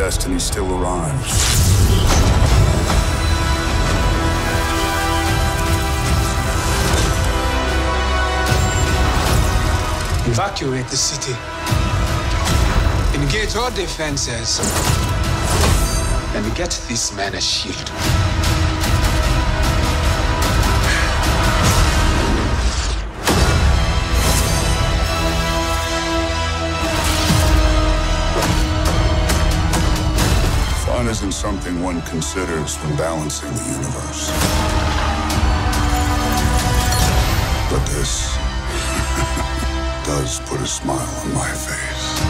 destiny still arrives. Evacuate the city. Engage all defenses. And get this man a shield. Fun isn't something one considers when balancing the universe. But this does put a smile on my face.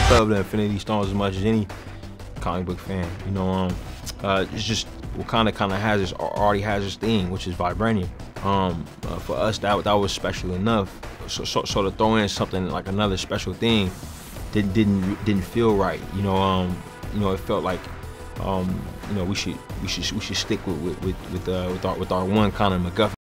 I love the Infinity Stones as much as any comic book fan. You know, it's just Wakanda kind of has this, already has this thing, which is vibranium. For us, that was special enough. So to throw in something like another special thing didn't feel right. You know, it felt like you know, we should stick with our one kind of MacGuffin.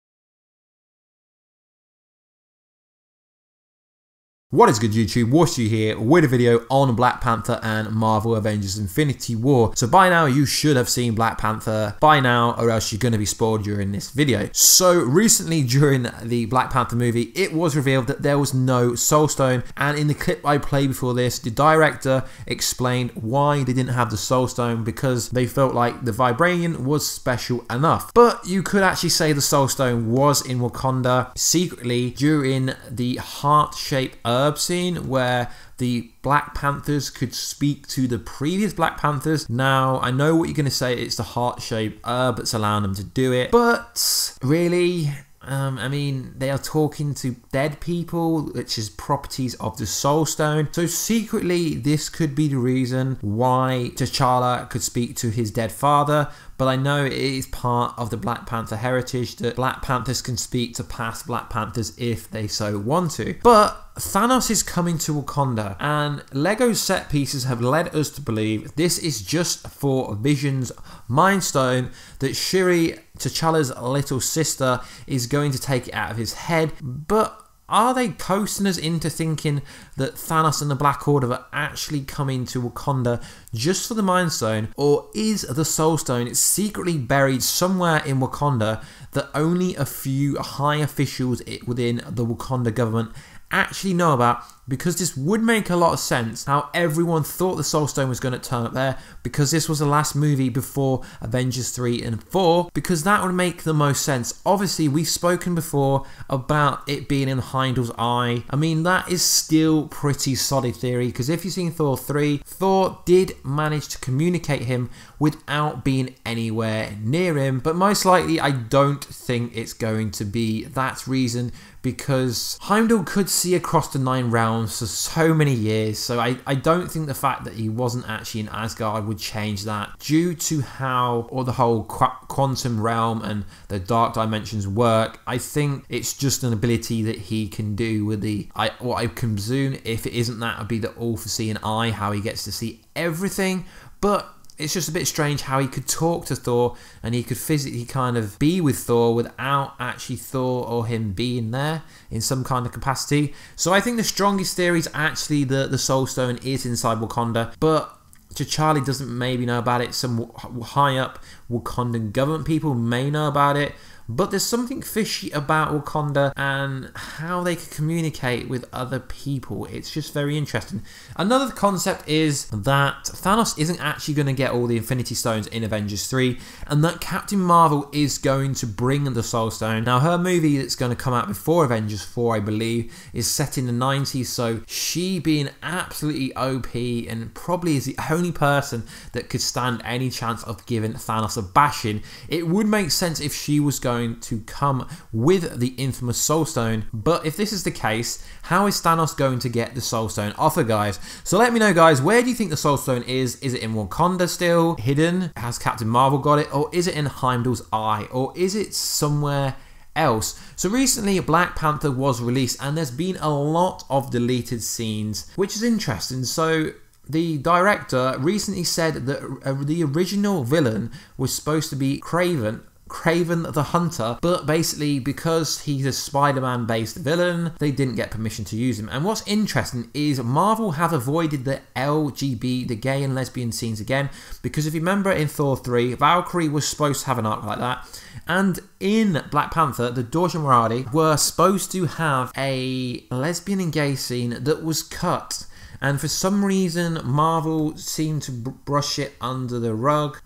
What is good, YouTube? Warstu here with a video on Black Panther and Marvel Avengers Infinity War. So by now you should have seen Black Panther by now, or else you're going to be spoiled during this video. So recently during the Black Panther movie, it was revealed that there was no Soul Stone, and in the clip I played before this, the director explained why they didn't have the Soul Stone, because they felt like the vibranium was special enough. But you could actually say the Soul Stone was in Wakanda secretly during the heart-shaped herb scene where the Black Panthers could speak to the previous Black Panthers. Now, I know what you're going to say, it's the heart-shaped herb that's allowing them to do it, but really, I mean, they are talking to dead people, which is properties of the Soul Stone. So secretly, this could be the reason why T'Challa could speak to his dead father. But I know it is part of the Black Panther heritage that Black Panthers can speak to past Black Panthers if they so want to. But Thanos is coming to Wakanda, and Lego set pieces have led us to believe this is just for Vision's Mind Stone that Shuri, T'Challa's little sister, is going to take it out of his head. But are they coasting us into thinking that Thanos and the Black Order are actually coming to Wakanda just for the Mind Stone? Or is the Soul Stone secretly buried somewhere in Wakanda that only a few high officials within the Wakanda government actually know about? Because this would make a lot of sense how everyone thought the Soul Stone was going to turn up there, because this was the last movie before Avengers 3 and 4, because that would make the most sense. Obviously, we've spoken before about it being in Heimdall's eye. I mean, that is still pretty solid theory, because if you've seen Thor 3, Thor did manage to communicate him without being anywhere near him, but most likely I don't think it's going to be that reason, because Heimdall could see across the 9 realms for so many years, so I don't think the fact that he wasn't actually in Asgard would change that, due to how all the whole quantum realm and the dark dimensions work. I think it's just an ability that he can do with the, what I presume, if it isn't that, would be the all-foreseeing eye, how he gets to see everything. But it's just a bit strange how he could talk to Thor and he could physically kind of be with Thor without actually Thor or him being there in some kind of capacity. So I think the strongest theory is actually that the Soul Stone is inside Wakanda, but T'Challa doesn't maybe know about it. Some high up Wakandan government people may know about it. But there's something fishy about Wakanda and how they can communicate with other people. It's just very interesting. Another concept is that Thanos isn't actually going to get all the Infinity Stones in Avengers 3, and that Captain Marvel is going to bring the Soul Stone. Now, her movie that's going to come out before Avengers 4, I believe, is set in the 90s, so she being absolutely OP and probably is the only person that could stand any chance of giving Thanos a bashing. It would make sense if she was going to come with the infamous Soul Stone. But if this is the case, how is Thanos going to get the Soul Stone off her, guys? So let me know, guys, where do you think the Soul Stone is? Is it in Wakanda still, hidden? Has Captain Marvel got it? Or is it in Heimdall's eye? Or is it somewhere else? So recently Black Panther was released, and there's been a lot of deleted scenes, which is interesting. So the director recently said that the original villain was supposed to be Craven, Kraven the Hunter, but basically because he's a Spider-Man based villain, they didn't get permission to use him. And what's interesting is Marvel have avoided the LGB, the gay and lesbian scenes again, because if you remember in Thor 3, Valkyrie was supposed to have an arc like that, and in Black Panther, the Dora Milaje were supposed to have a lesbian and gay scene that was cut. And for some reason, Marvel seemed to brush it under the rug.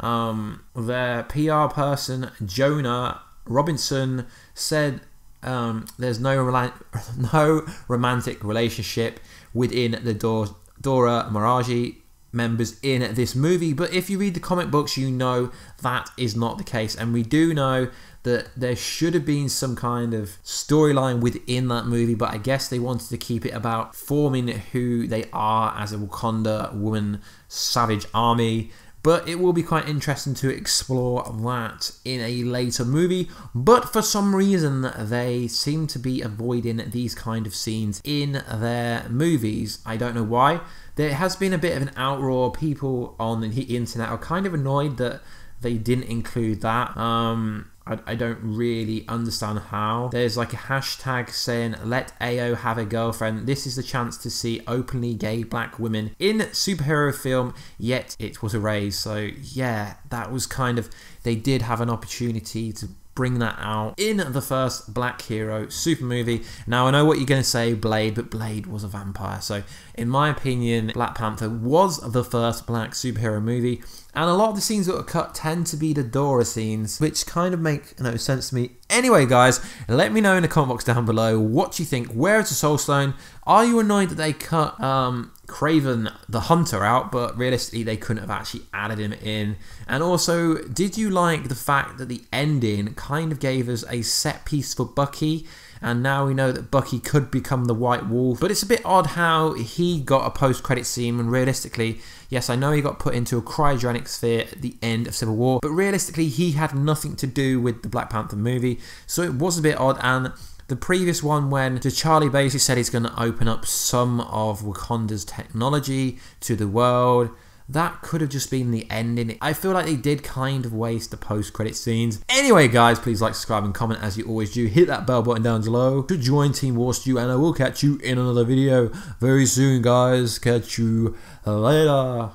Their PR person, Jonah Robinson, said there's no romantic relationship within the Dora Milaje members in this movie. But if you read the comic books, you know that is not the case. And we do know that there should have been some kind of storyline within that movie, but I guess they wanted to keep it about forming who they are as a Wakanda woman savage army. But it will be quite interesting to explore that in a later movie. But for some reason, they seem to be avoiding these kind of scenes in their movies. I don't know why. There has been a bit of an outroar. People on the internet are kind of annoyed that they didn't include that. I don't really understand how. There's like a hashtag saying, let AO have a girlfriend. This is the chance to see openly gay black women in superhero film, yet it was erased. So yeah, that was kind of, they did have an opportunity to bring that out in the first black hero super movie. Now I know what you're going to say, Blade, but Blade was a vampire. So in my opinion, Black Panther was the first black superhero movie. And a lot of the scenes that were cut tend to be the Dora scenes, which kind of make no sense to me. Anyway, guys, let me know in the comment box down below what you think. Where is the Soul Stone? Are you annoyed that they cut Kraven the Hunter out, but realistically they couldn't have actually added him in? And also, did you like the fact that the ending kind of gave us a set piece for Bucky? And now we know that Bucky could become the White Wolf. But it's a bit odd how he got a post-credit scene when realistically, yes, I know he got put into a cryogenic sphere at the end of Civil War, but realistically he had nothing to do with the Black Panther movie. So it was a bit odd. And the previous one, when T'Challa basically said he's going to open up some of Wakanda's technology to the world, that could have just been the ending. I feel like they did kind of waste the post-credit scenes. Anyway, guys, please like, subscribe, and comment as you always do. Hit that bell button down below to join Team Warstu, and I will catch you in another video very soon, guys. Catch you later.